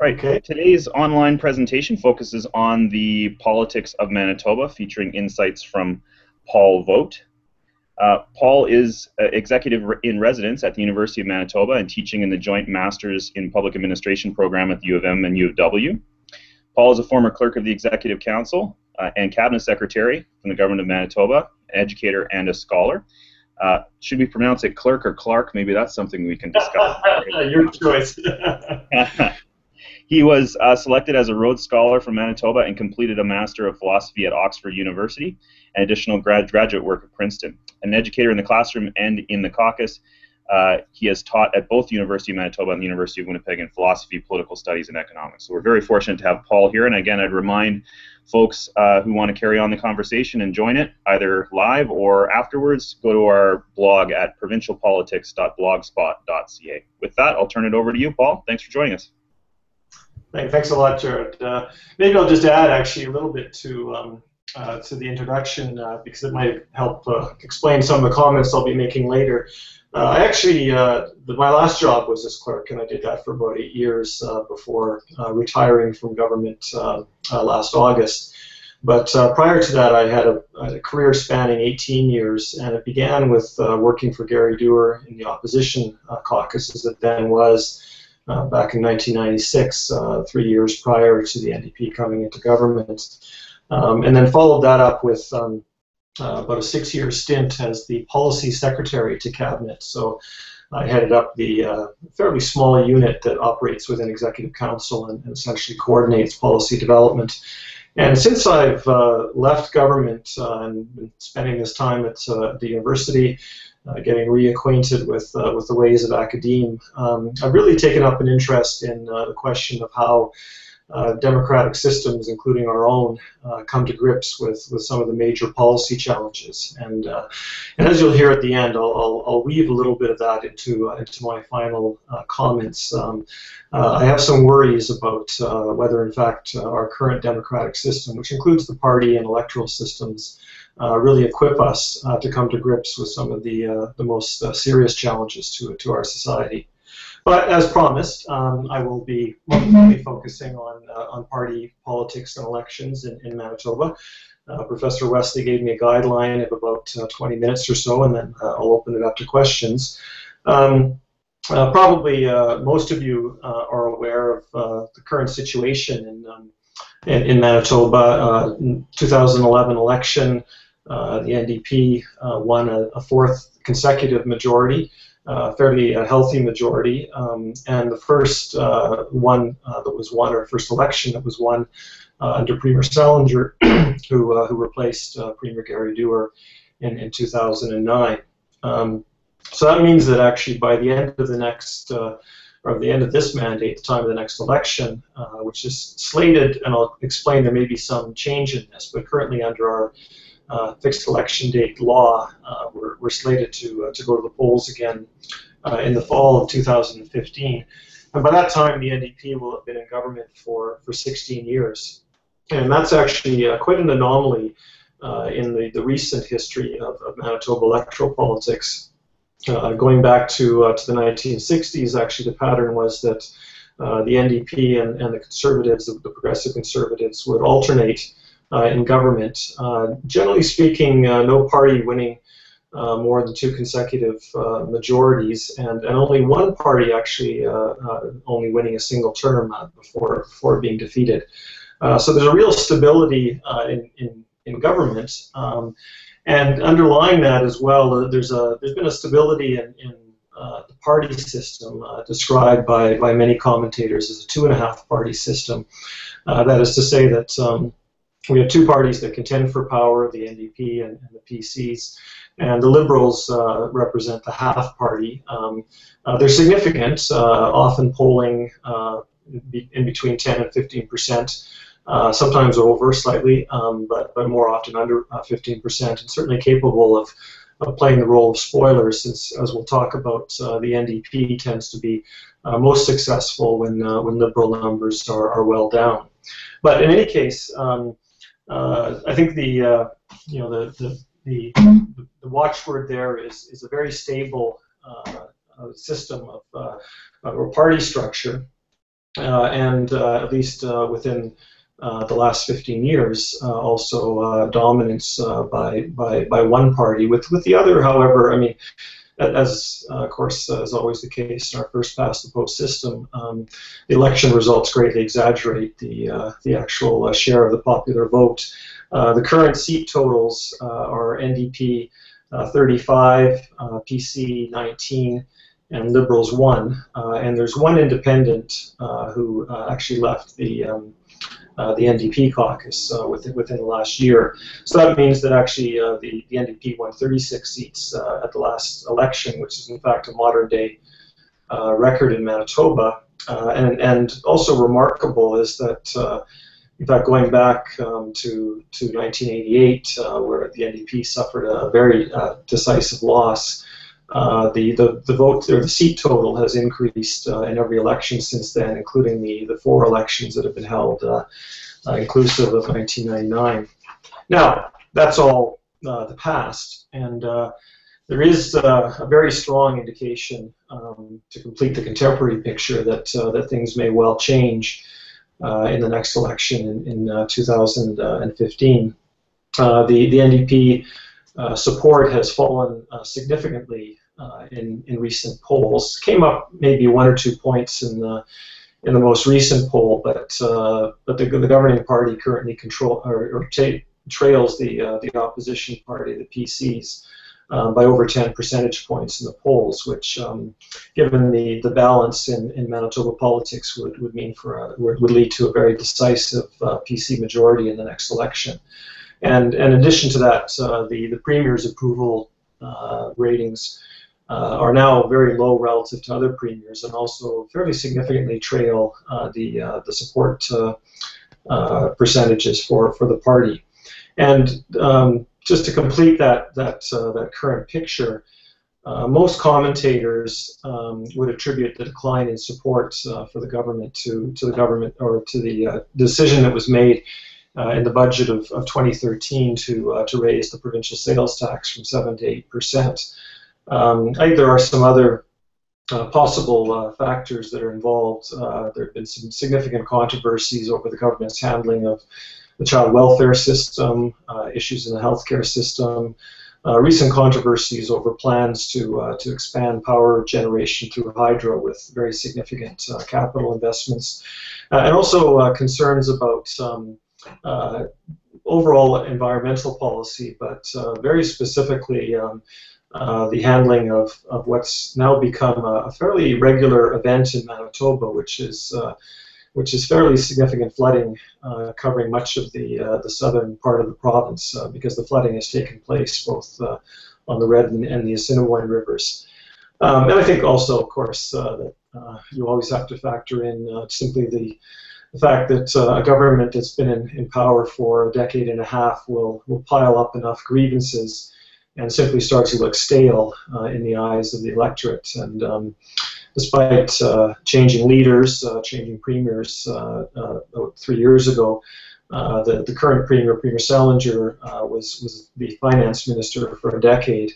Right. Okay. Today's online presentation focuses on the politics of Manitoba, featuring insights from Paul Vogt. Paul is executive in residence at the University of Manitoba and teaching in the Joint Masters in Public Administration program at the U of M and U of W. Paul is a former clerk of the Executive Council and Cabinet Secretary from the Government of Manitoba, an educator and a scholar. Should we pronounce it clerk or Clark? Maybe that's something we can discuss. Your choice. He was selected as a Rhodes Scholar from Manitoba and completed a Master of Philosophy at Oxford University and additional graduate work at Princeton. An educator in the classroom and in the caucus, he has taught at both the University of Manitoba and the University of Winnipeg in philosophy, political studies, and economics. So we're very fortunate to have Paul here. And again, I'd remind folks who want to carry on the conversation and join it, either live or afterwards, go to our blog at provincialpolitics.blogspot.ca. With that, I'll turn it over to you, Paul. Thanks for joining us. Thanks a lot, Jared. Maybe I'll just add actually a little bit to the introduction because it might help explain some of the comments I'll be making later. I actually, my last job was as clerk, and I did that for about 8 years before retiring from government last August. But prior to that, I had a career spanning 18 years, and it began with working for Gary Doer in the opposition caucus, as it then was. Back in 1996, 3 years prior to the NDP coming into government. And then followed that up with about a 6-year stint as the policy secretary to cabinet. So I headed up the fairly small unit that operates within Executive Council and essentially coordinates policy development. And since I've left government and been spending this time at the university, getting reacquainted with the ways of academe, I've really taken up an interest in the question of how democratic systems, including our own, come to grips with some of the major policy challenges. And as you'll hear at the end, I'll weave a little bit of that into my final comments. I have some worries about whether, in fact, our current democratic system, which includes the party and electoral systems, really equip us to come to grips with some of the most serious challenges to our society. But as promised, I will be mostly focusing on party politics and elections in Manitoba. Professor Wesley gave me a guideline of about 20 minutes or so, and then I'll open it up to questions. Probably most of you are aware of the current situation in Manitoba. 2011 election, the NDP won a fourth consecutive majority, fairly healthy majority, and the first one that was won, or first election that was won under Premier Salinger, who replaced Premier Gary Doer in 2009. So that means that actually by the end of the next or the end of this mandate, the time of the next election, which is slated, and I'll explain there may be some change in this, but currently under our fixed election date law, we're slated to go to the polls again in the fall of 2015. And by that time, the NDP will have been in government for 16 years. And that's actually quite an anomaly in the recent history of Manitoba electoral politics. Going back to the 1960s, actually the pattern was that the NDP and the Conservatives, the Progressive Conservatives, would alternate in government. Generally speaking, no party winning more than 2 consecutive majorities, and only one party actually only winning a single term before being defeated. So there's a real stability in government. And underlying that as well, there's been a stability in the party system described by many commentators as a 2.5-party system. That is to say that we have 2 parties that contend for power, the NDP and the PCs, and the Liberals represent the half party. They're significant, often polling in between 10 and 15%. Sometimes over slightly, but more often under 15%, and certainly capable of playing the role of spoilers, since, as we'll talk about, the NDP tends to be most successful when Liberal numbers are well down. But in any case, I think the watchword there is a very stable system of or party structure. and at least within the last 15 years, also dominance by one party. With the other, however, I mean, as of course is always the case in our first past the post system, the election results greatly exaggerate the actual share of the popular vote. The current seat totals are NDP 35, PC 19, and Liberals 1, and there's one independent who actually left the NDP caucus within the last year. So that means that actually the NDP won 36 seats at the last election, which is in fact a modern day record in Manitoba. And also remarkable is that in fact, going back to 1988, where the NDP suffered a very decisive loss, the vote or the seat total has increased in every election since then, including the 4 elections that have been held, inclusive of 1999. Now, that's all the past, and there is a very strong indication to complete the contemporary picture that things may well change in the next election in 2015. The NDP support has fallen significantly in recent polls. Came up maybe 1 or 2 points in the most recent poll, but the governing party currently trails the opposition party, the PCs, by over 10 percentage points in the polls, which, given the balance in Manitoba politics, would mean would lead to a very decisive PC majority in the next election. And in addition to that, the Premier's approval ratings are now very low relative to other premiers, and also fairly significantly trail the support percentages for the party. And just to complete that current picture, most commentators would attribute the decline in support for the government to the government, or to the decision that was made in the budget of 2013 to raise the provincial sales tax from 7 to 8%. I think there are some other possible factors that are involved. There have been some significant controversies over the government's handling of the child welfare system, issues in the healthcare system, recent controversies over plans to expand power generation through hydro with very significant capital investments, and also concerns about overall environmental policy, but very specifically the handling of what's now become a fairly regular event in Manitoba, which is fairly significant flooding covering much of the southern part of the province, because the flooding has taken place both on the Red and the Assiniboine rivers. And I think also, of course, that you always have to factor in simply the fact that a government that's been in power for a decade and a half will pile up enough grievances and simply start to look stale in the eyes of the electorate. And despite changing leaders, changing premiers 3 years ago, the current premier, Premier Salinger, was the finance minister for a decade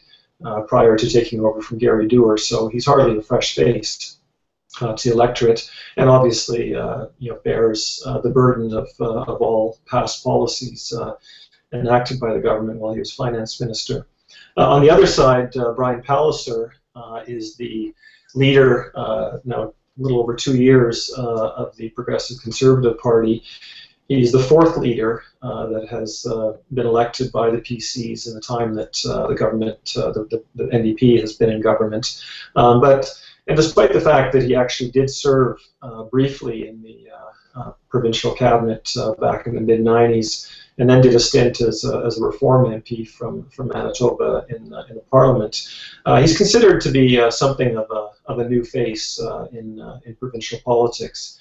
prior to taking over from Gary Dewar, so he's hardly a fresh face to the electorate, and obviously bears the burden of all past policies enacted by the government while he was finance minister. On the other side, Brian Palliser is the leader, now a little over 2 years, of the Progressive Conservative Party. He's the 4th leader that has been elected by the PCs in the time that the government, the NDP, has been in government. And despite the fact that he actually did serve briefly in the provincial cabinet back in the mid-90s, and then did a stint as a Reform MP from Manitoba in the Parliament, he's considered to be something of a new face in provincial politics.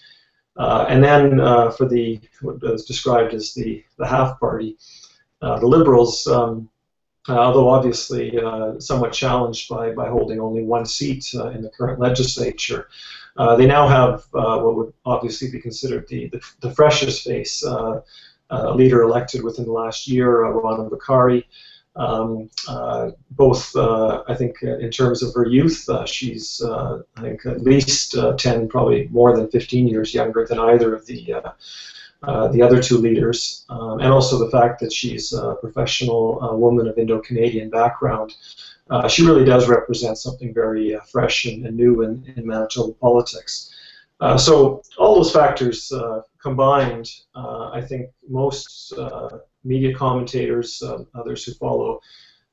And then for what was described as the half party, the Liberals, although obviously somewhat challenged by holding only 1 seat in the current legislature, they now have what would obviously be considered the freshest face, leader elected within the last year, Ron Bakari, Both, I think, in terms of her youth, she's, I think, at least 10, probably more than 15 years younger than either of the other two leaders, and also the fact that she's a professional woman of Indo-Canadian background. She really does represent something very fresh and new in Manitoba politics. So all those factors combined, I think most media commentators, others who follow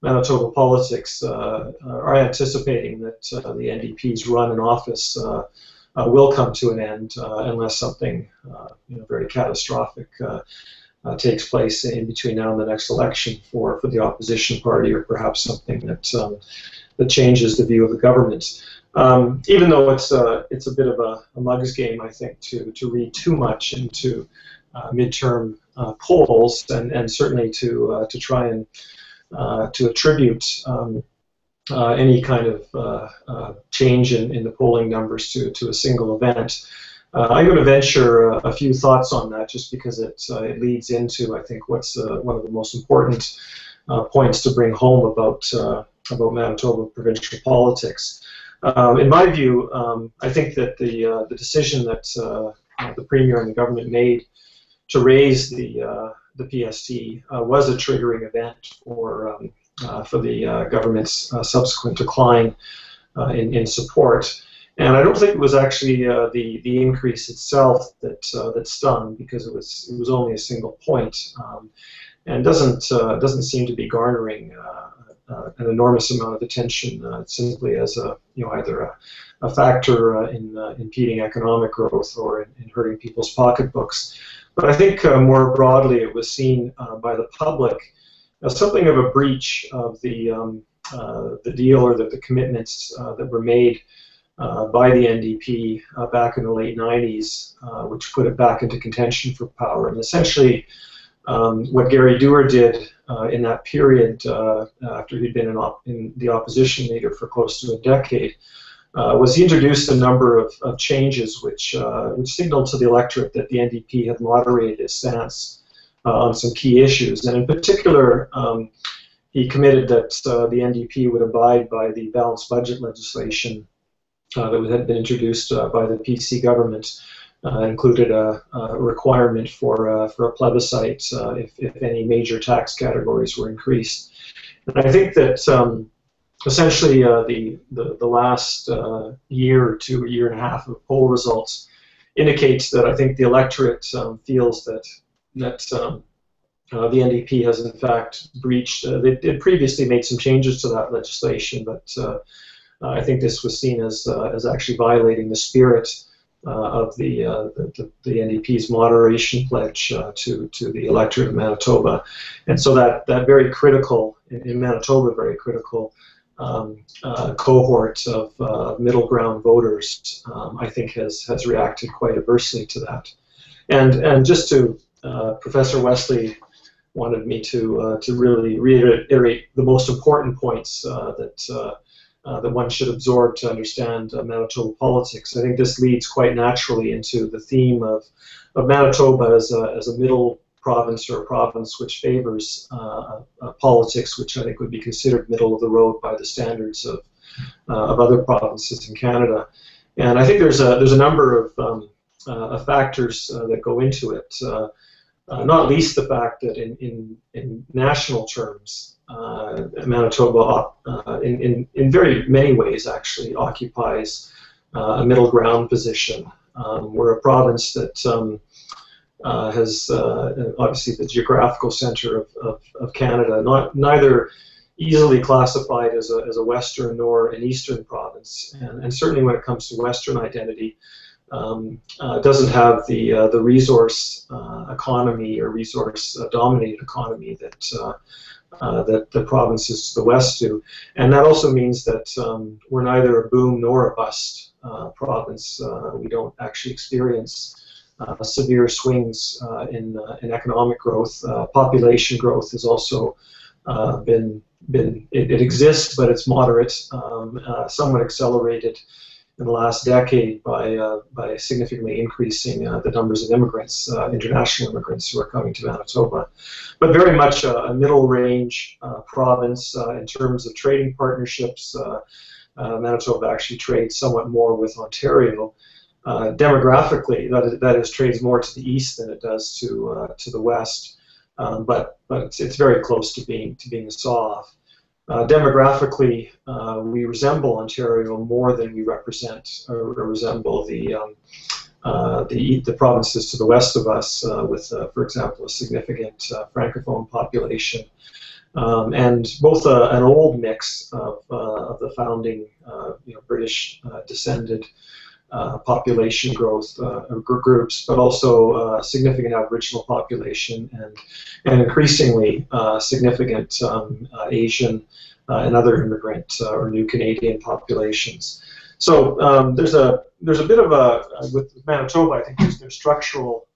Manitoba politics, are anticipating that the NDP's run in office will come to an end unless something very catastrophic takes place in between now and the next election for the opposition party, or perhaps something that changes the view of the government. Even though it's a bit of a mug's game, I think, to read too much into midterm polls, and certainly to try and to attribute any kind of change in the polling numbers to a single event. I'm going to venture a few thoughts on that, just because it leads into, I think, what's one of the most important points to bring home about Manitoba provincial politics. In my view, I think that the decision that the Premier and the government made to raise the PST was a triggering event for the government's subsequent decline in support. And I don't think it was actually the increase itself that stung, because it was only a single point, and doesn't seem to be garnering an enormous amount of attention simply as either a factor in impeding economic growth or in hurting people's pocketbooks. But I think more broadly, it was seen by the public as something of a breach of the deal, or the commitments that were made by the NDP back in the late 90s, which put it back into contention for power. And essentially, what Gary Doer did in that period, after he'd been in the opposition leader for close to a decade, was he introduced a number of changes which signaled to the electorate that the NDP had moderated its stance on some key issues. And in particular, he committed that the NDP would abide by the balanced budget legislation that had been introduced by the PC government. Included a requirement for a plebiscite if any major tax categories were increased. And I think that essentially the last year or two, year and a half of poll results indicates that I think the electorate feels that the NDP has in fact breached. They previously made some changes to that legislation, but I think this was seen as actually violating the spirit of the NDP's moderation pledge to the electorate of Manitoba. And so that very critical, in Manitoba, very critical cohort of middle ground voters, I think has reacted quite adversely to that. And just to, Professor Wesley wanted me to really reiterate the most important points that one should absorb to understand Manitoba politics. I think this leads quite naturally into the theme of Manitoba as a middle province, or a province which favors politics which I think would be considered middle of the road by the standards of other provinces in Canada. And I think there's a number of factors that go into it, not least the fact that in national terms, Manitoba, in very many ways, actually occupies a middle ground position. We're a province that has obviously the geographical center of Canada, neither easily classified as a Western nor an Eastern province, and certainly when it comes to Western identity, doesn't have the resource economy or resource dominated economy that the provinces to the west do. And that also means that we're neither a boom nor a bust province. We don't actually experience severe swings in economic growth. Population growth has also it exists, but it's moderate, somewhat accelerated in the last decade by significantly increasing the numbers of immigrants, international immigrants who are coming to Manitoba. But very much a middle range province in terms of trading partnerships. Manitoba actually trades somewhat more with Ontario. Demographically, that is, trades more to the east than it does to the west. But it's very close to being a saw-off. Demographically, we resemble Ontario more than we resemble the provinces to the west of us, with, for example, a significant francophone population, and both an old mix of the founding, British descended population growth groups, but also significant Aboriginal population and increasingly significant Asian and other immigrant or new Canadian populations. So there's a bit of with Manitoba, I think there's structural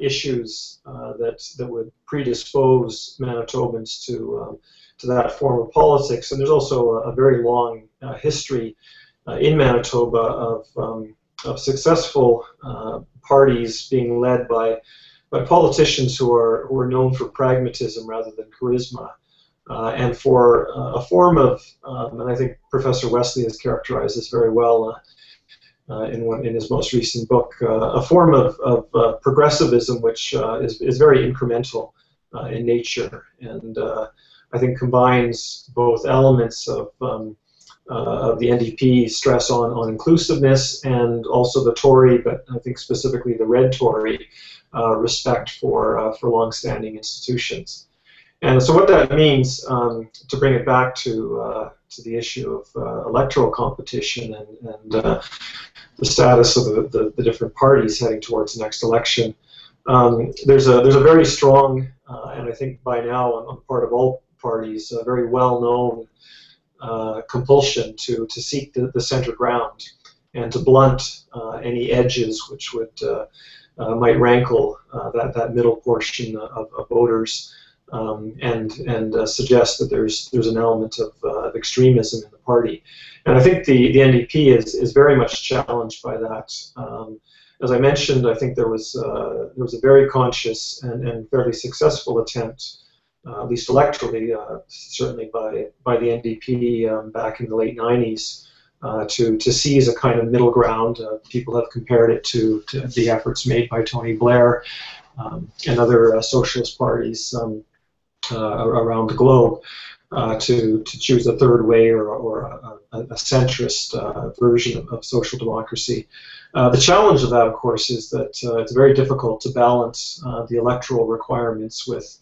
issues that would predispose Manitobans to that form of politics, and there's also a very long history in Manitoba of successful parties being led by politicians who are known for pragmatism rather than charisma, and for a form of, and I think Professor Wesley has characterized this very well in his most recent book, a form of progressivism which is very incremental in nature, and I think combines both elements of the NDP stress on inclusiveness, and also the Tory, but I think specifically the Red Tory, respect for long-standing institutions. And so what that means, to bring it back to the issue of electoral competition and the status of the different parties heading towards the next election, there's a very strong, and I think by now on the part of all parties, a very well-known compulsion to seek the center ground and to blunt any edges which might rankle that middle portion of voters, and suggest that there's an element of extremism in the party. And I think the NDP is very much challenged by that. As I mentioned, I think there was a very conscious and fairly successful attempt, at least electorally, certainly by the NDP back in the late 90s, to seize a kind of middle ground. People have compared it to the efforts made by Tony Blair and other socialist parties around the globe to choose a third way or a centrist version of social democracy. The challenge of that, of course, is that it's very difficult to balance the electoral requirements with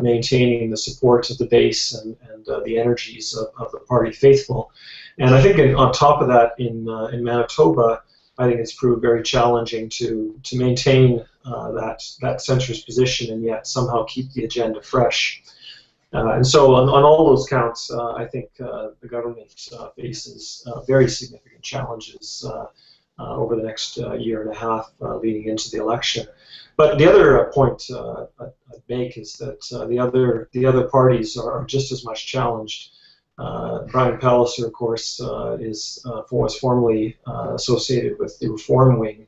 maintaining the support of the base and the energies of the party faithful. And I think on top of that, in Manitoba, I think it's proved very challenging to maintain that centrist position and yet somehow keep the agenda fresh. And so on all those counts, I think the government faces very significant challenges over the next year and a half leading into the election. But the other point I'd make is that the other parties are just as much challenged. Brian Palliser, of course, was formerly associated with the Reform Wing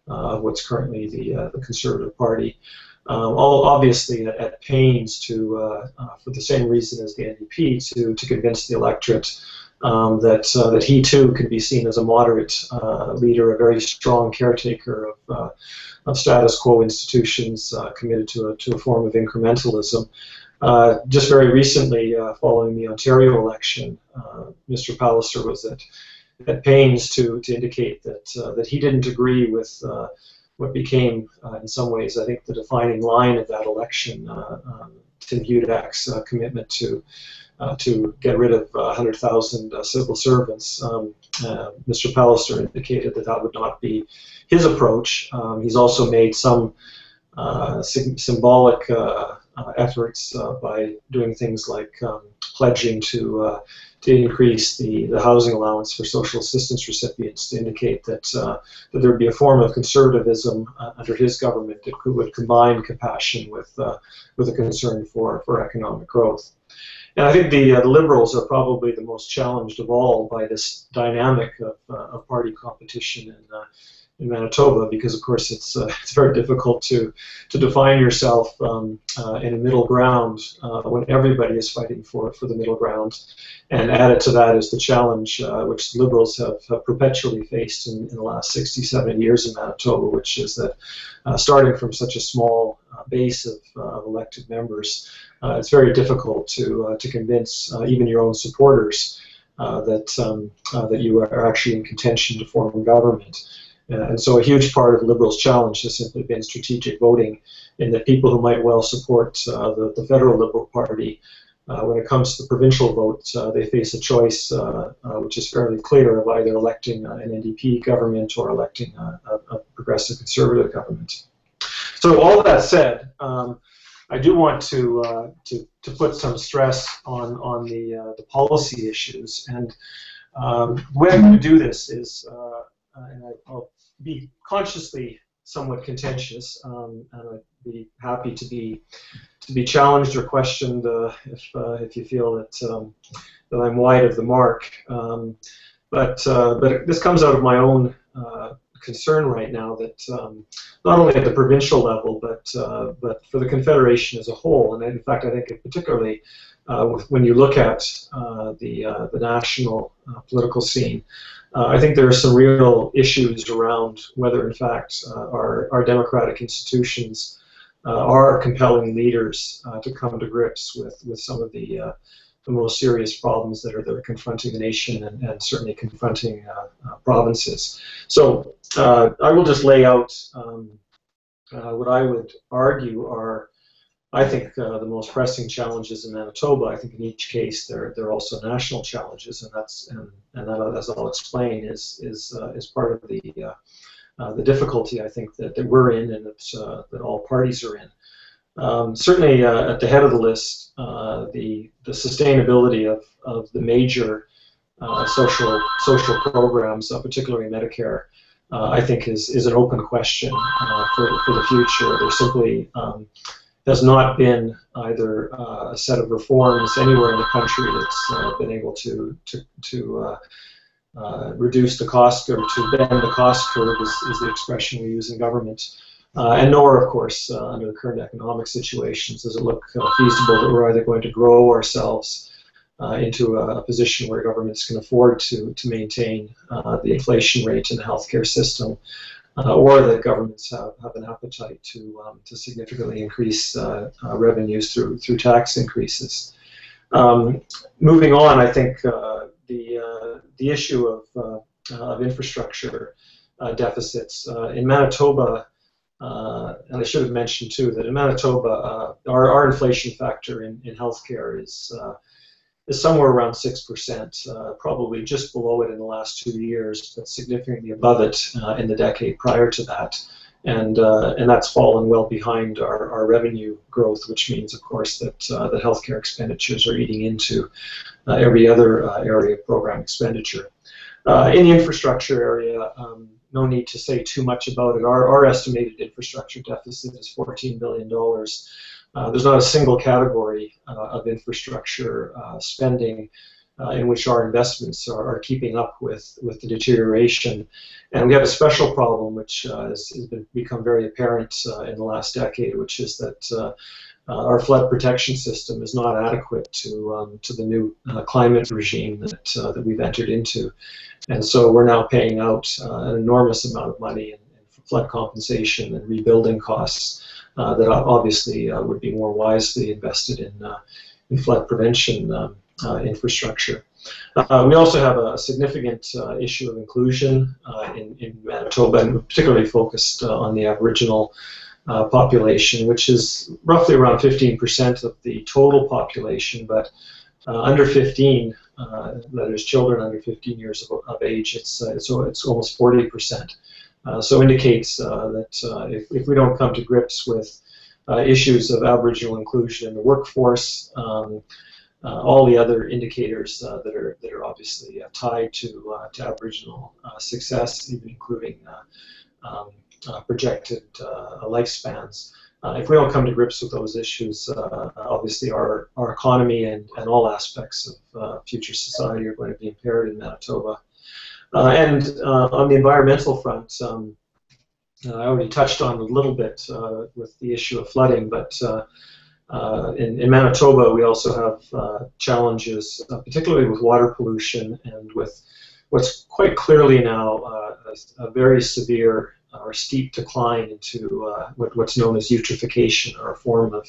of what's currently the Conservative Party. All obviously at pains for the same reason as the NDP, to convince the electorate that he too can be seen as a moderate leader, a very strong caretaker of status quo institutions, committed to a form of incrementalism. Just very recently, following the Ontario election, Mr. Palliser was at pains to indicate that he didn't agree with what became, in some ways, I think, the defining line of that election, Tim Hudak's commitment to get rid of 100,000 civil servants. Mr. Palliser indicated that would not be his approach. He's also made some symbolic efforts by doing things like pledging to increase the housing allowance for social assistance recipients, to indicate that there would be a form of conservatism under his government that would combine compassion with a concern for economic growth. And I think the Liberals are probably the most challenged of all by this dynamic of party competition in Manitoba, because of course it's very difficult to define yourself in a middle ground when everybody is fighting for the middle ground. And added to that is the challenge which the Liberals have perpetually faced in the last 67 years in Manitoba, which is that starting from such a small base of elected members, it's very difficult to convince even your own supporters that you are actually in contention to form a government. And so a huge part of the Liberals' challenge has simply been strategic voting, in that people who might well support the federal Liberal Party, when it comes to the provincial vote, they face a choice which is fairly clear of either electing an NDP government or electing a progressive conservative government. So all that said, I do want to put some stress on the policy issues, and the way I'm going to do this is, and I'll be consciously somewhat contentious, and I'd be happy to be challenged or questioned if you feel that I'm wide of the mark. But this comes out of my own concern right now, that not only at the provincial level, but for the Confederation as a whole, and in fact I think particularly when you look at the national political scene, I think there are some real issues around whether in fact our democratic institutions are compelling leaders to come to grips with some of the most serious problems that are confronting the nation, and certainly confronting provinces. So I will just lay out what I would argue are, I think, the most pressing challenges in Manitoba. I think in each case there are also national challenges, and that, as I'll explain, is part of the difficulty I think that we're in, and that all parties are in. Certainly at the head of the list, the sustainability of the major social programs, particularly Medicare, I think is an open question for the future. There simply has not been either a set of reforms anywhere in the country that's been able to reduce the cost, or to bend the cost curve is the expression we use in government. And nor, of course, under the current economic situations, does it look feasible that we're either going to grow ourselves into a position where governments can afford to maintain the inflation rate in the healthcare system, or that governments have an appetite to significantly increase revenues through tax increases. Moving on, I think the issue of infrastructure deficits in Manitoba. And I should have mentioned too that in Manitoba, our inflation factor in healthcare is somewhere around 6%, probably just below it in the last 2 years, but significantly above it in the decade prior to that. And that's fallen well behind our revenue growth, which means, of course, that the healthcare expenditures are eating into every other area of program expenditure. In the infrastructure area, no need to say too much about it. Our estimated infrastructure deficit is $14 billion. There's not a single category of infrastructure spending in which our investments are keeping up with the deterioration. And we have a special problem which has become very apparent in the last decade, which is that our flood protection system is not adequate to the new climate regime that we've entered into. And so we're now paying out an enormous amount of money in flood compensation and rebuilding costs that obviously would be more wisely invested in flood prevention infrastructure. We also have a significant issue of inclusion in Manitoba, and particularly focused on the Aboriginal population, which is roughly around 15% of the total population, but under 15, that is, children under 15 years of age, it's almost 40%. So indicates that if we don't come to grips with issues of Aboriginal inclusion in the workforce, all the other indicators that are obviously tied to Aboriginal success, even including projected lifespans, if we don't come to grips with those issues, obviously our economy and all aspects of future society are going to be impaired in Manitoba. And on the environmental front, I already touched on a little bit with the issue of flooding, but in Manitoba we also have challenges, particularly with water pollution and with what's quite clearly now a very severe or steep decline into what's known as eutrophication, or a form of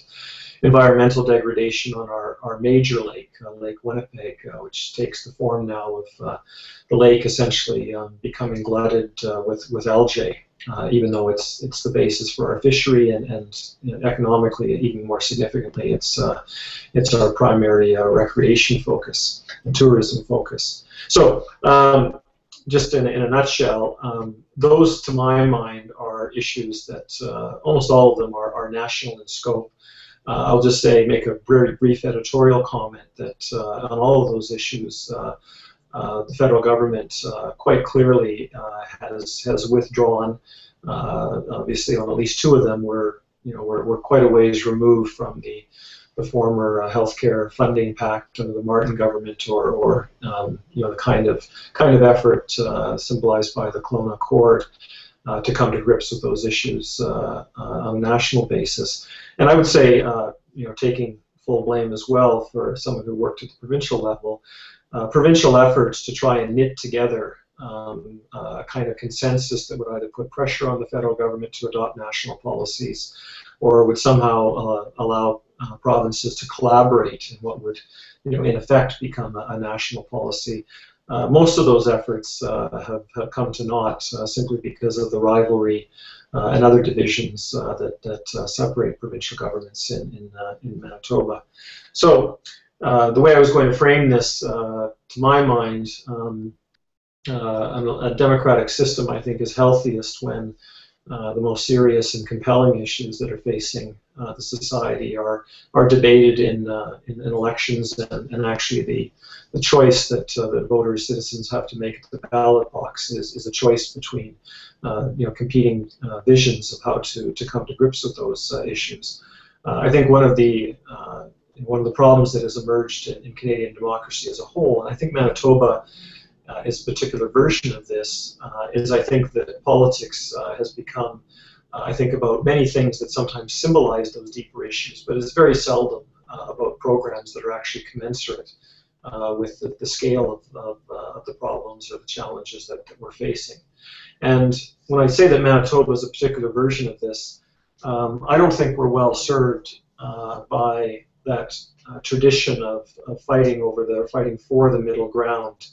environmental degradation on our major lake, Lake Winnipeg, which takes the form now of the lake essentially becoming glutted with algae, even though it's the basis for our fishery and you know, economically, even more significantly, it's our primary recreation focus and tourism focus. So just in a nutshell, those to my mind are issues that almost all of them are national in scope. I'll just make a very brief editorial comment that on all of those issues, the federal government quite clearly has withdrawn. Obviously, on at least two of them, we're quite a ways removed from the former healthcare funding pact under the Martin government, or the kind of effort symbolized by the Kelowna Accord to come to grips with those issues on a national basis. And I would say, taking full blame as well for someone who worked at the provincial level, provincial efforts to try and knit together a kind of consensus that would either put pressure on the federal government to adopt national policies, or would somehow allow provinces to collaborate in what would, in effect, become a national policy. Most of those efforts have come to naught simply because of the rivalry and other divisions that separate provincial governments in Manitoba. So the way I was going to frame this, to my mind, a democratic system, I think, is healthiest when the most serious and compelling issues that are facing the society are debated in elections, and actually the choice that voters, citizens have to make at the ballot box is a choice between competing visions of how to come to grips with those issues. I think one of the problems that has emerged in Canadian democracy as a whole, and I think Manitoba is a particular version of this, is I think that politics has become, I think, about many things that sometimes symbolize those deeper issues, but it's very seldom about programs that are actually commensurate with the scale of the problems or the challenges that we're facing. And when I say that Manitoba is a particular version of this, I don't think we're well served by that tradition of fighting for the middle ground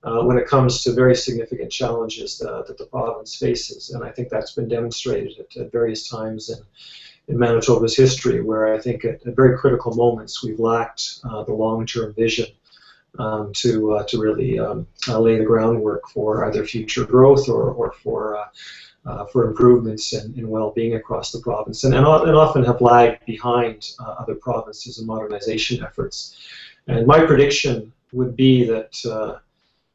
when it comes to very significant challenges that the province faces. And I think that's been demonstrated at various times in Manitoba's history, where I think at very critical moments we've lacked the long-term vision to really lay the groundwork for either future growth or for improvements in well-being across the province, and often have lagged behind other provinces in modernization efforts. And my prediction would be that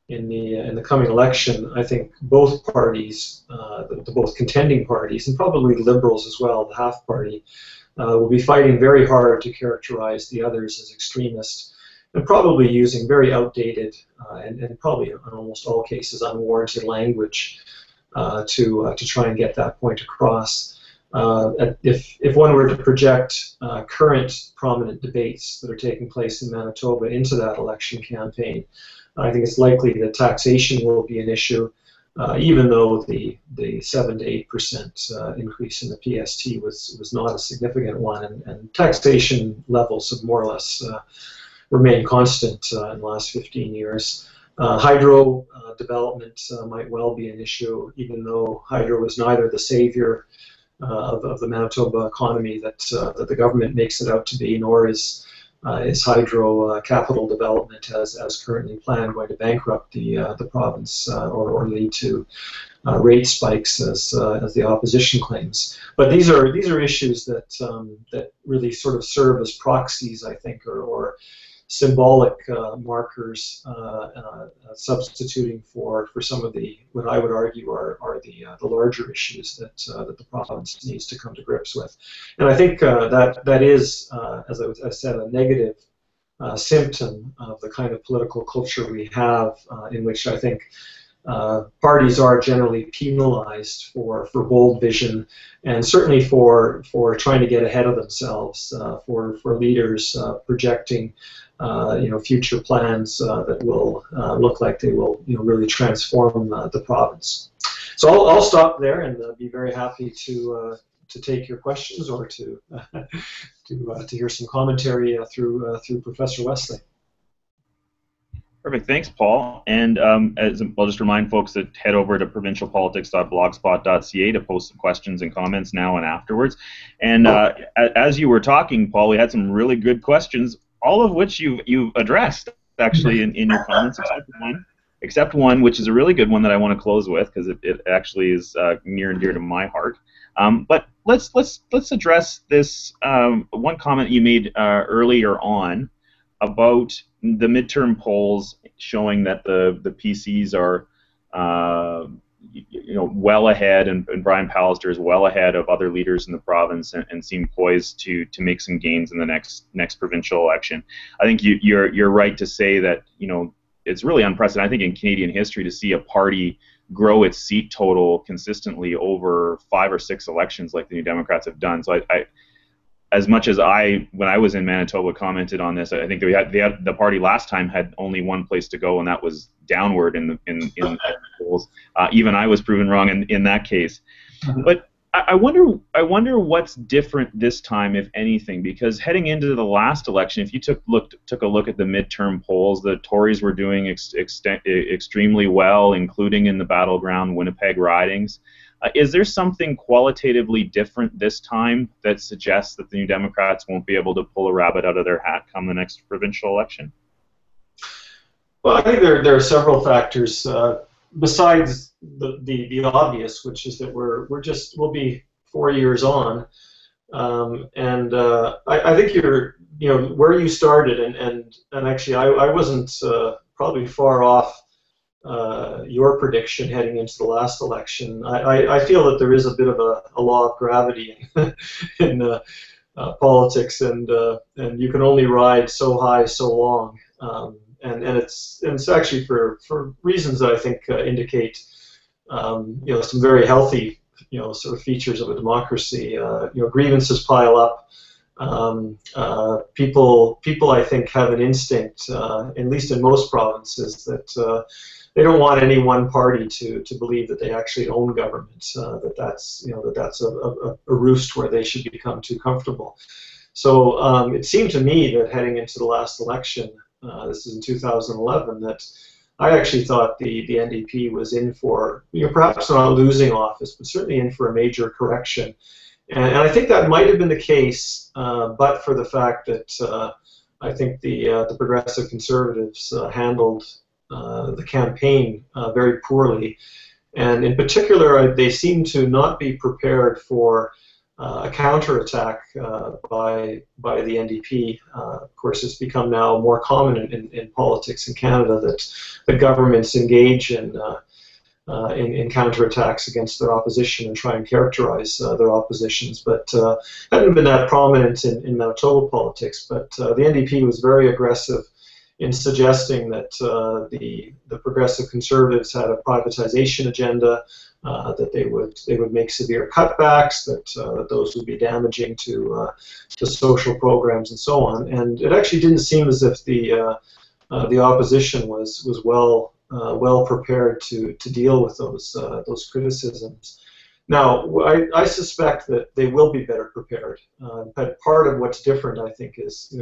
in the coming election, I think both parties, the both contending parties, and probably the Liberals as well, the half party, will be fighting very hard to characterize the others as extremist, and probably using very outdated and probably in almost all cases unwarranted language to try and get that point across. If one were to project current prominent debates that are taking place in Manitoba into that election campaign, I think it's likely that taxation will be an issue, even though the 7 to 8% increase in the PST was not a significant one, and taxation levels have more or less remained constant in the last 15 years. Hydro development might well be an issue, even though hydro is neither the savior of the Manitoba economy that the government makes it out to be, nor is hydro capital development as currently planned going to bankrupt the province or lead to rate spikes as the opposition claims. But these are issues that really sort of serve as proxies, I think, or symbolic markers substituting for some of the, what I would argue are the larger issues that the province needs to come to grips with. And I think that is, as I said, a negative symptom of the kind of political culture we have, in which I think parties are generally penalized for bold vision, and certainly for trying to get ahead of themselves, for leaders projecting future plans that will look like they will really transform the province. So I'll stop there and be very happy to take your questions, or to hear some commentary through Professor Wesley. Perfect. Thanks, Paul. And I'll just remind folks to head over to provincialpolitics.blogspot.ca to post some questions and comments now and afterwards. And as you were talking, Paul, we had some really good questions, all of which you've addressed actually in your comments, except one, which is a really good one that I want to close with, because it actually is near and dear to my heart. But let's address this one comment you made earlier on about the midterm polls showing that the PCs are well ahead, and Brian Pallister is well ahead of other leaders in the province, and seem poised to make some gains in the next provincial election. I think you're right to say that it's really unprecedented, I think, in Canadian history to see a party grow its seat total consistently over 5 or 6 elections like the New Democrats have done. So I as much as when I was in Manitoba, commented on this, I think the party last time had only one place to go, and that was downward in the polls. Even I was proven wrong in that case. But I wonder what's different this time, if anything, because heading into the last election, if you took a look at the midterm polls, the Tories were doing extremely well, including in the battleground Winnipeg ridings. Is there something qualitatively different this time that suggests that the New Democrats won't be able to pull a rabbit out of their hat come the next provincial election? Well, I think there are several factors besides the obvious, which is that we'll be 4 years on, and I think where you started, and actually I wasn't probably far off your prediction heading into the last election. I feel that there is a bit of a law of gravity in politics, and you can only ride so high so long, and it's actually for reasons that I think indicate some very healthy sort of features of a democracy. Grievances pile up. People I think have an instinct, at least in most provinces, that they don't want any one party to believe that they actually own government, that's a roost where they should become too comfortable. So it seemed to me that heading into the last election, this is in 2011, that I actually thought the NDP was in for, perhaps not losing office, but certainly in for a major correction. And I think that might have been the case, but for the fact that I think the Progressive Conservatives handled the campaign very poorly, and in particular they seem to not be prepared for a counterattack by the NDP. Of course, it's become now more common in politics in Canada that the governments engage in counterattacks against their opposition and try and characterize their oppositions, but hadn't been that prominent in Manitoba politics. But the NDP was very aggressive in suggesting that the Progressive Conservatives had a privatization agenda, that they would make severe cutbacks, that those would be damaging to social programs and so on. And it actually didn't seem as if the opposition was well prepared to deal with those criticisms. Now, I suspect that they will be better prepared, but part of what's different, I think, is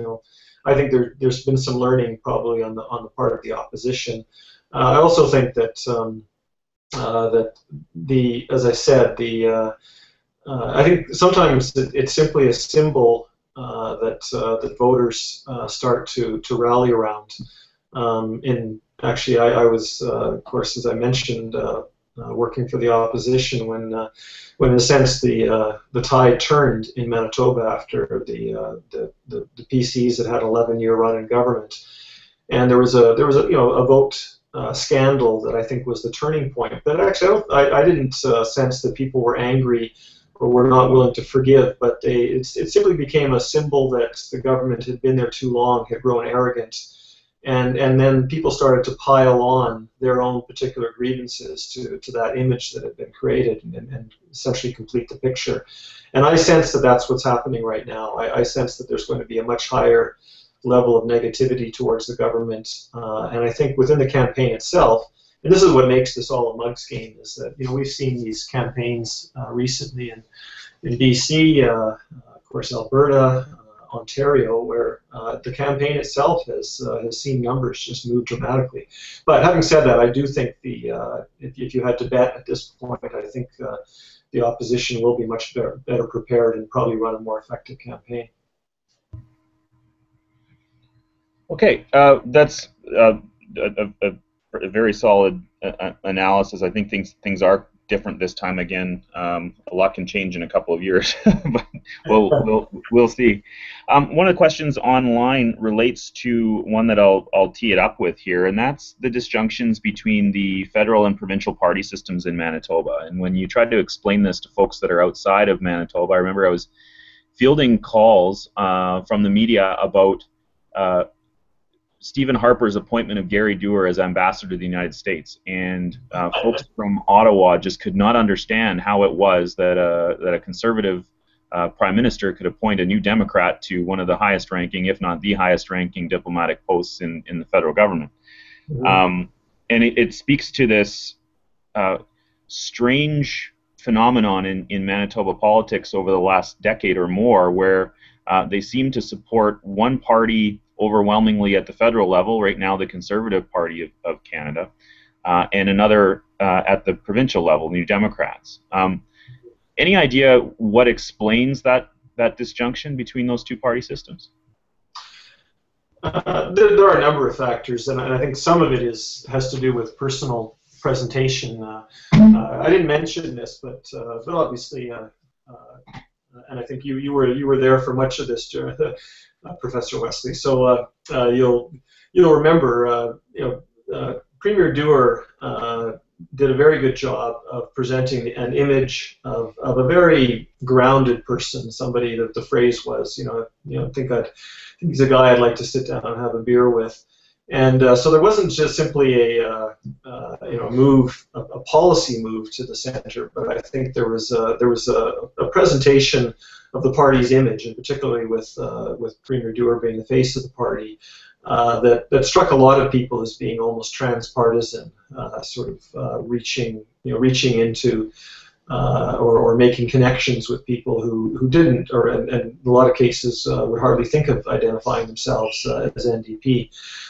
I think there's been some learning probably on the part of the opposition. I also think that as I said, I think sometimes it's simply a symbol that voters start to rally around. Actually, I was, of course, as I mentioned, working for the opposition when in a sense the tide turned in Manitoba after the PCs had had an 11-year run in government, and there was a a Vogt scandal that I think was the turning point. But actually, I didn't sense that people were angry or were not willing to forgive, but it simply became a symbol that the government had been there too long, had grown arrogant, and then people started to pile on their own particular grievances to that image that had been created and essentially complete the picture. And I sense that that's what's happening right now. I sense that there's going to be a much higher level of negativity towards the government, and I think within the campaign itself, and this is what makes this all a mugs game, is that we've seen these campaigns recently in BC, of course Alberta, Ontario, where the campaign itself has seen numbers just move dramatically. But having said that, I do think if you had to bet at this point, I think the opposition will be much better prepared and probably run a more effective campaign. Okay, that's a very solid analysis. I think things are different this time again. A lot can change in a couple of years, but we'll see. One of the questions online relates to one that I'll tee it up with here, and that's the disjunctions between the federal and provincial party systems in Manitoba. And when you tried to explain this to folks that are outside of Manitoba, I remember I was fielding calls from the media about Stephen Harper's appointment of Gary Doer as ambassador to the United States, and folks from Ottawa just could not understand how it was that a conservative prime minister could appoint a new Democrat to one of the highest-ranking, if not the highest-ranking, diplomatic posts in the federal government. Mm-hmm. And it speaks to this strange phenomenon in Manitoba politics over the last decade or more, where they seem to support one party overwhelmingly at the federal level, right now the Conservative Party of Canada, and another at the provincial level, New Democrats. Any idea what explains that disjunction between those two party systems? There are a number of factors, and I think some of it has to do with personal presentation. I didn't mention this, but obviously, and I think you were there for much of this, Professor Wesley. So you'll remember, Premier Doer did a very good job of presenting an image of a very grounded person, somebody that the phrase was, I think he's a guy I'd like to sit down and have a beer with. And so there wasn't just simply a policy move to the center, but I think there was a presentation of the party's image, and particularly with Premier Doer being the face of the party, that struck a lot of people as being almost transpartisan, sort of reaching into or making connections with people who didn't, or in a lot of cases would hardly think of identifying themselves as NDP.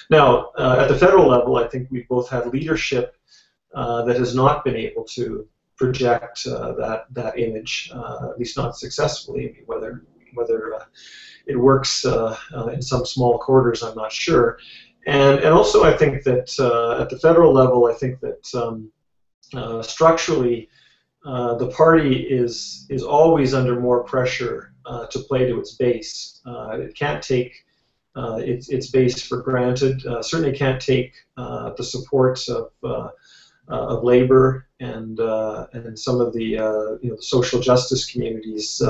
Now, at the federal level, I think we've both had leadership that has not been able to project that image, at least not successfully. I mean, whether it works in some small quarters, I'm not sure. And also, I think that at the federal level, I think that structurally, the party is always under more pressure to play to its base. It can't take its base for granted. Certainly can't take the support of labor and some of the social justice communities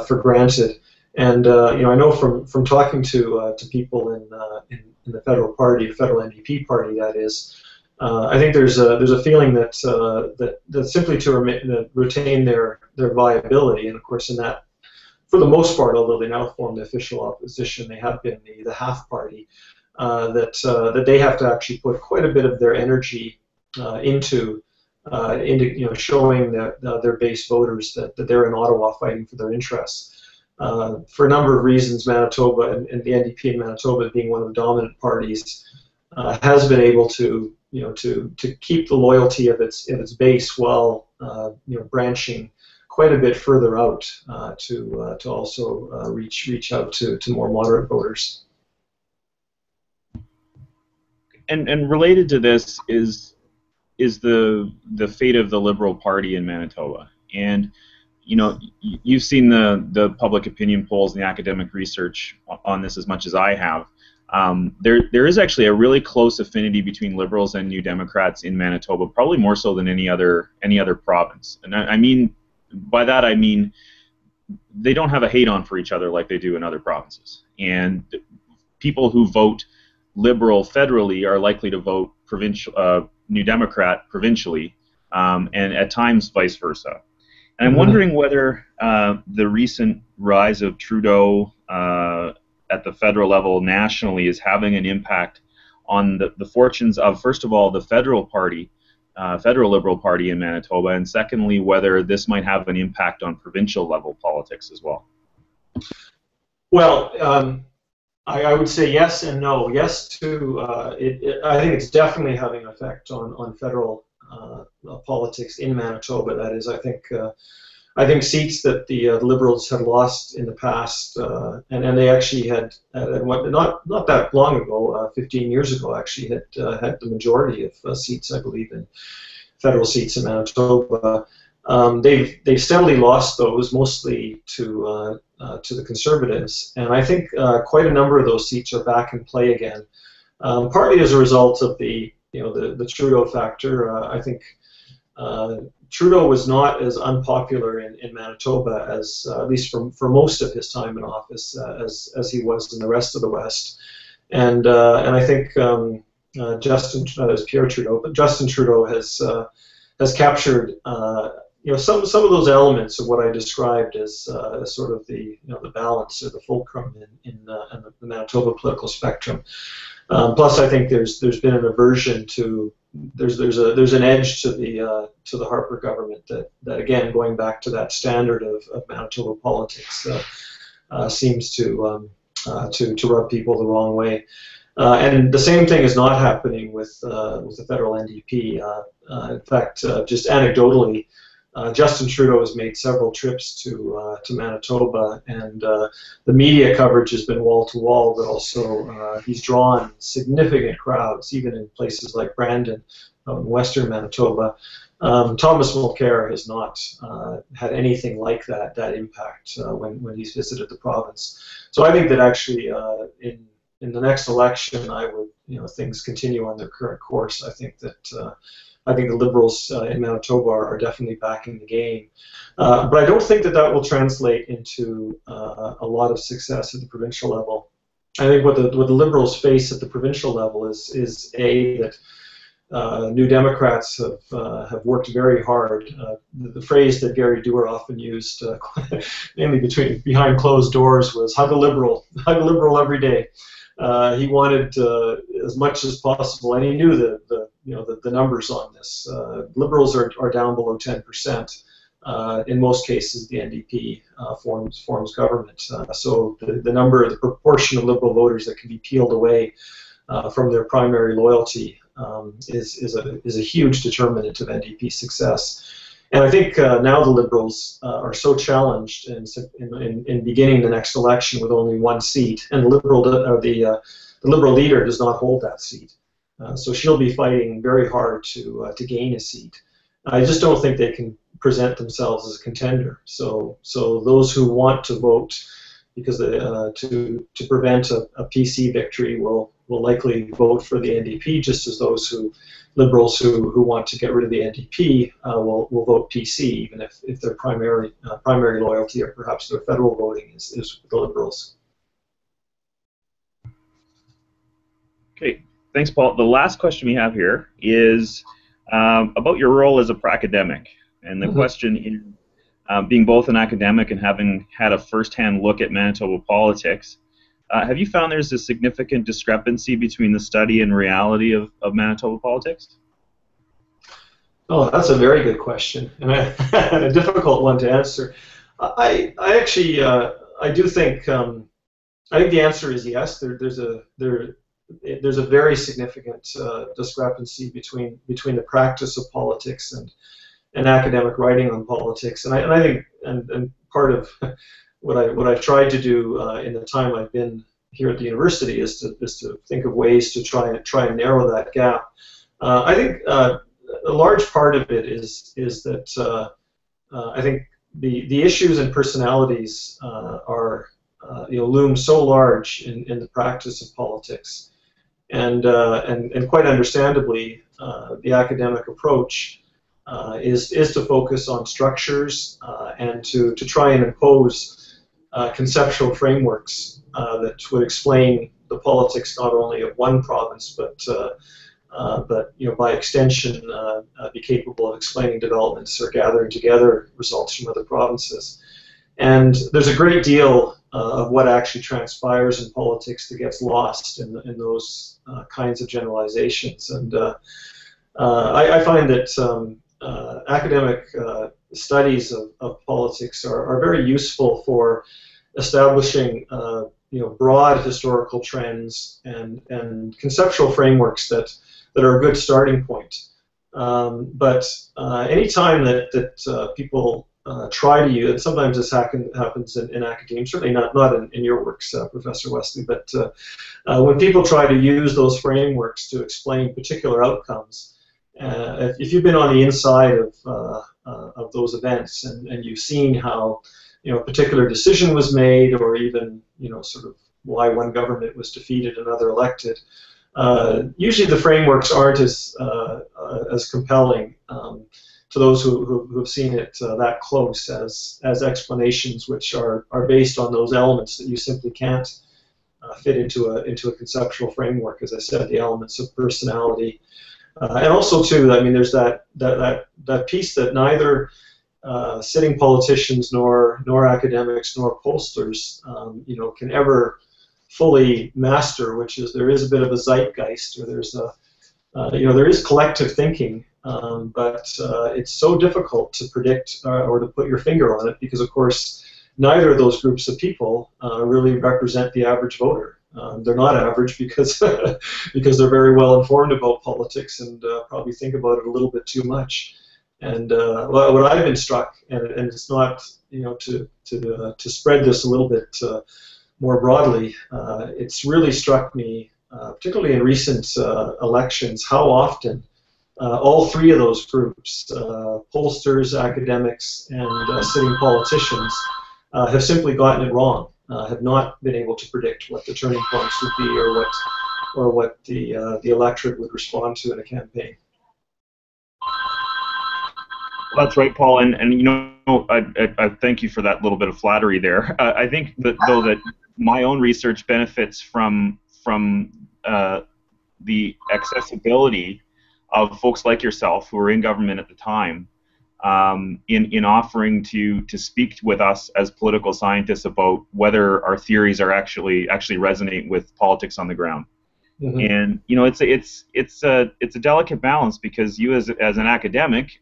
for granted. And I know from talking to people in the federal party, the federal NDP party, that is. I think there's a feeling that simply to retain their viability, and of course in that, for the most part, although they now form the official opposition, they have been the half party, that they have to actually put quite a bit of their energy into showing their base voters that they're in Ottawa fighting for their interests. For a number of reasons, Manitoba and the NDP in Manitoba being one of the dominant parties has been able to keep the loyalty of its base while branching quite a bit further out to also reach out to more moderate voters. And related to this is is the fate of the Liberal Party in Manitoba. And you've seen the public opinion polls and the academic research on this as much as I have. There is actually a really close affinity between Liberals and New Democrats in Manitoba, probably more so than any other province. And I mean, by that I mean they don't have a hate-on for each other like they do in other provinces. And people who vote Liberal federally are likely to vote New Democrat provincially, and at times vice versa. And I'm wondering whether the recent rise of Trudeau at the federal level nationally is having an impact on the fortunes of, first of all, the federal party, federal Liberal Party in Manitoba, and secondly, whether this might have an impact on provincial level politics as well. Well, I would say yes and no. Yes to I think it's definitely having an effect on federal politics in Manitoba. That is, I think seats that the Liberals had lost in the past, and they actually had not that long ago, 15 years ago, actually had the majority of seats, I believe, in federal seats in Manitoba. They've steadily lost those, mostly to the Conservatives, and I think quite a number of those seats are back in play again, partly as a result of the Trudeau factor. I think Trudeau was not as unpopular in Manitoba as, at least for most of his time in office, as he was in the rest of the West, and I think Pierre Trudeau, but Justin Trudeau has captured some of those elements of what I described as sort of the balance or the fulcrum in the Manitoba political spectrum. Plus, I think there's been an aversion to there's an edge to the Harper government that again, going back to that standard of Manitoba politics, seems to rub people the wrong way. And the same thing is not happening with the federal NDP. In fact, just anecdotally, Justin Trudeau has made several trips to Manitoba, and the media coverage has been wall to wall. But also, he's drawn significant crowds, even in places like Brandon, in western Manitoba. Thomas Mulcair has not had anything like that impact when he's visited the province. So I think that actually, in the next election, I would, things continue on their current course. I think the Liberals in Manitoba are definitely back in the game. But I don't think that will translate into a lot of success at the provincial level. I think what the Liberals face at the provincial level is that New Democrats have worked very hard. The phrase that Gary Dewar often used, mainly behind closed doors, was hug a Liberal every day. He wanted as much as possible, and he knew the numbers on this. Liberals are down below 10%. In most cases, the NDP forms government. So the proportion of Liberal voters that can be peeled away from their primary loyalty is a huge determinant of NDP success. And I think now the Liberals are so challenged in beginning the next election with only one seat, and the Liberal leader does not hold that seat. So she'll be fighting very hard to gain a seat. I just don't think they can present themselves as a contender. So those who want to vote because to prevent a PC victory will likely vote for the NDP, just as those Liberals who want to get rid of the NDP will vote PC, even if their primary loyalty or perhaps their federal voting is with the Liberals. Okay, thanks, Paul. The last question we have here is about your role as a academic, and the question is, being both an academic and having had a first-hand look at Manitoba politics, have you found there's a significant discrepancy between the study and reality of Manitoba politics? Oh, that's a very good question, and a difficult one to answer. I actually I do think I think the answer is yes. There's a very significant discrepancy between the practice of politics and academic writing on politics, and I think and part of what I've tried to do in the time I've been here at the university is to think of ways to try and narrow that gap. I think a large part of it is that I think the issues and personalities are loom so large in the practice of politics, and quite understandably, the academic approach is to focus on structures and to try and impose conceptual frameworks that would explain the politics not only of one province, but by extension, be capable of explaining developments or gathering together results from other provinces. And there's a great deal of what actually transpires in politics that gets lost in those kinds of generalizations. And I find that academic studies of politics are very useful for establishing broad historical trends and conceptual frameworks that are a good starting point. But any time that people try to use, and sometimes this happens in academia, certainly not in your works, Professor Wesley, but when people try to use those frameworks to explain particular outcomes, if you've been on the inside of those events and you've seen how a particular decision was made, or even sort of why one government was defeated, another elected, usually the frameworks aren't as compelling to those who have seen it that close as explanations which are based on those elements that you simply can't fit into a conceptual framework. As I said, the elements of personality, and also too, I mean, there's that piece that neither sitting politicians nor academics nor pollsters can ever fully master, which is there is a bit of a zeitgeist, or there's there is collective thinking, but it's so difficult to predict or to put your finger on it, because of course neither of those groups of people really represent the average voter. They're not average because because they're very well informed about politics and probably think about it a little bit too much. And what I've been struck, and it's not to spread this a little bit more broadly, it's really struck me, particularly in recent elections, how often all three of those groups, pollsters, academics, and sitting politicians, have simply gotten it wrong, have not been able to predict what the turning points would be, or what the electorate would respond to in a campaign. That's right, Paul, and I thank you for that little bit of flattery there. I think that though that my own research benefits from the accessibility of folks like yourself who were in government at the time, in offering to speak with us as political scientists about whether our theories are actually resonate with politics on the ground. Mm-hmm. And it's a delicate balance, because you as an academic,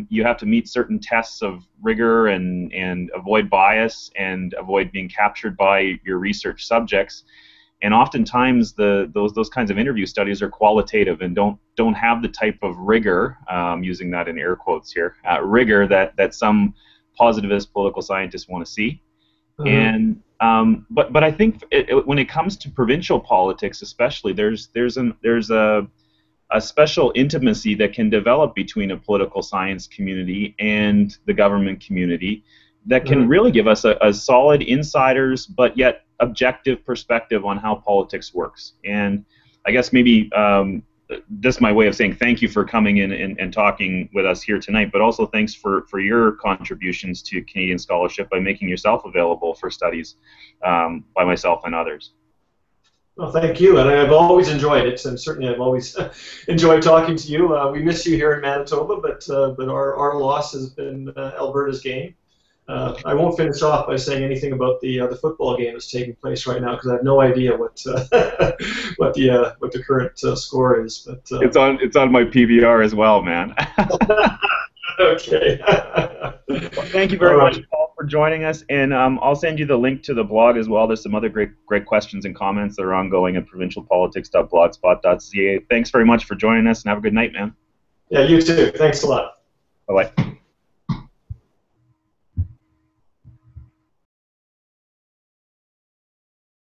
you have to meet certain tests of rigor and avoid bias and avoid being captured by your research subjects. And oftentimes those kinds of interview studies are qualitative and don't have the type of rigor, using that in air quotes here, rigor that some positivist political scientists want to see. Mm-hmm. And but I think when it comes to provincial politics, especially, there's a special intimacy that can develop between a political science community and the government community that can mm-hmm. really give us a solid insiders but yet objective perspective on how politics works. And I guess maybe this is my way of saying thank you for coming in and talking with us here tonight, but also thanks for your contributions to Canadian scholarship by making yourself available for studies by myself and others. Well, thank you, and I've always enjoyed it, and certainly I've always enjoyed talking to you. We miss you here in Manitoba, but our loss has been Alberta's gain. I won't finish off by saying anything about the football game that's taking place right now, because I have no idea what the current score is. But it's on my PVR as well, man. Okay. Well, thank you very much, Paul, for joining us, and I'll send you the link to the blog as well. There's some other great questions and comments that are ongoing at provincialpolitics.blogspot.ca. Thanks very much for joining us, and have a good night, man. Yeah, you too. Thanks a lot. Bye-bye.